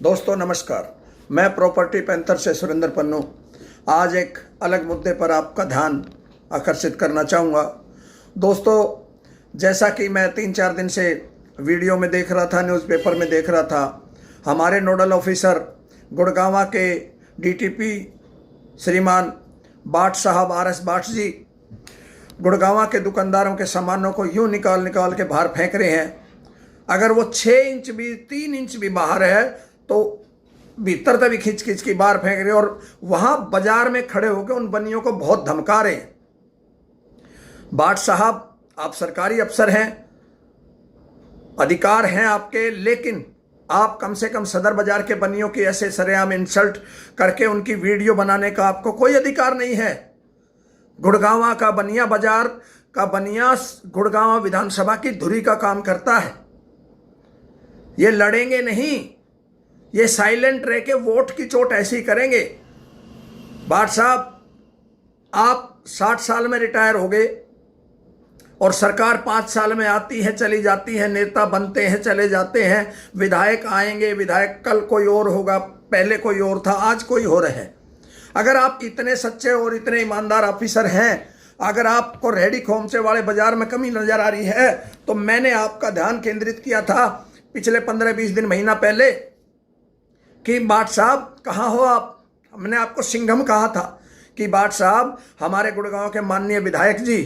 दोस्तों नमस्कार। मैं प्रॉपर्टी पैंथर से सुरेंद्र पन्नू आज एक अलग मुद्दे पर आपका ध्यान आकर्षित करना चाहूँगा। दोस्तों, जैसा कि मैं 3-4 दिन से वीडियो में देख रहा था, न्यूज़पेपर में देख रहा था, हमारे नोडल ऑफिसर गुड़गांव के डीटीपी श्रीमान बाट साहब RS बाट जी गुड़गांव के दुकानदारों के सामानों को यूँ निकाल निकाल के बाहर फेंक रहे हैं। अगर वो 6 इंच भी 3 इंच भी बाहर है तो भीतर तक भी खींच खींच के बाहर फेंक रहे हैं और वहां बाजार में खड़े होकर उन बनियों को बहुत धमका रहे हैं। बाट साहब, आप सरकारी अफसर हैं, अधिकार हैं आपके, लेकिन आप कम से कम सदर बाजार के बनियों की ऐसे सरेआम इंसल्ट करके उनकी वीडियो बनाने का आपको कोई अधिकार नहीं है। गुड़गांव का बनिया बाजार का बनिया गुड़गांव विधानसभा की धुरी का काम करता है। ये लड़ेंगे नहीं, ये साइलेंट रह के वोट की चोट ऐसी करेंगे। बाट साहब, आप 60 साल में रिटायर हो गए और सरकार 5 साल में आती है चली जाती है, नेता बनते हैं चले जाते हैं, विधायक आएंगे, विधायक कल कोई और होगा, पहले कोई और था, आज कोई और है। अगर आप इतने सच्चे और इतने ईमानदार ऑफिसर हैं, अगर आपको रेहड़ी खोमचे वाले बाजार में कमी नजर आ रही है तो मैंने आपका ध्यान केंद्रित किया था पिछले 15-20 दिन महीना पहले कि बाट साहब कहाँ हो आप। हमने आपको सिंघम कहा था कि बाट साहब, हमारे गुड़गांव के माननीय विधायक जी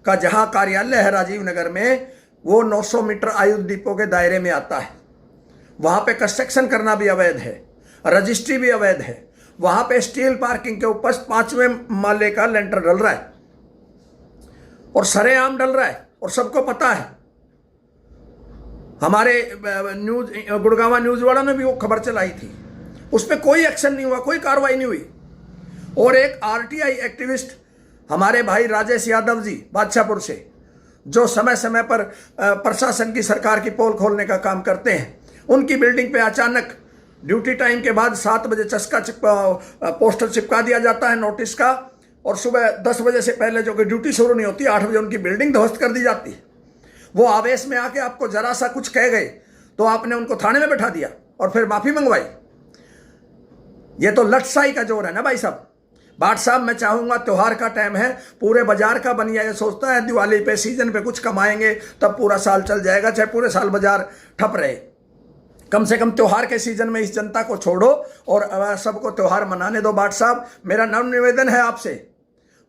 का जहाँ कार्यालय है राजीव नगर में, वो 900 मीटर आयुध डिपो के दायरे में आता है। वहाँ पे कंस्ट्रक्शन करना भी अवैध है, रजिस्ट्री भी अवैध है। वहाँ पे स्टील पार्किंग के ऊपर 5वें माले का लेंटर डल रहा है और सरेआम डल रहा है और सबको पता है। हमारे न्यूज गुड़गांव न्यूज वालों ने भी वो खबर चलाई थी, उस पर कोई एक्शन नहीं हुआ, कोई कार्रवाई नहीं हुई। और एक RTI एक्टिविस्ट हमारे भाई राजेश यादव जी बादशाहपुर से, जो समय समय पर प्रशासन की सरकार की पोल खोलने का काम करते हैं, उनकी बिल्डिंग पे अचानक ड्यूटी टाइम के बाद 7 बजे चस्का पोस्टर चिपका दिया जाता है नोटिस का, और सुबह 10 बजे से पहले जो कि ड्यूटी शुरू नहीं होती 8 बजे उनकी बिल्डिंग ध्वस्त कर दी जाती है। वो आवेश में आके आपको जरा सा कुछ कह गए तो आपने उनको थाने में बैठा दिया और फिर माफी मंगवाई। ये तो लटसाई का जोर है ना भाई साहब। बाट साहब, मैं चाहूंगा, त्योहार का टाइम है, पूरे बाजार का बनिया ये सोचता है दिवाली पे सीजन पे कुछ कमाएंगे तब पूरा साल चल जाएगा, चाहे पूरे साल बाजार ठप रहे। कम से कम त्योहार के सीजन में इस जनता को छोड़ो और सबको त्योहार मनाने दो। बाट साहब, मेरा नम्र निवेदन है आपसे,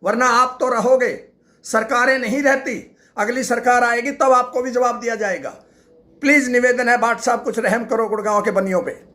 वरना आप तो रहोगे, सरकारें नहीं रहती, अगली सरकार आएगी तब आपको भी जवाब दिया जाएगा। प्लीज निवेदन है बाट साहब, कुछ रहम करो गुड़गांव के बनियों पे।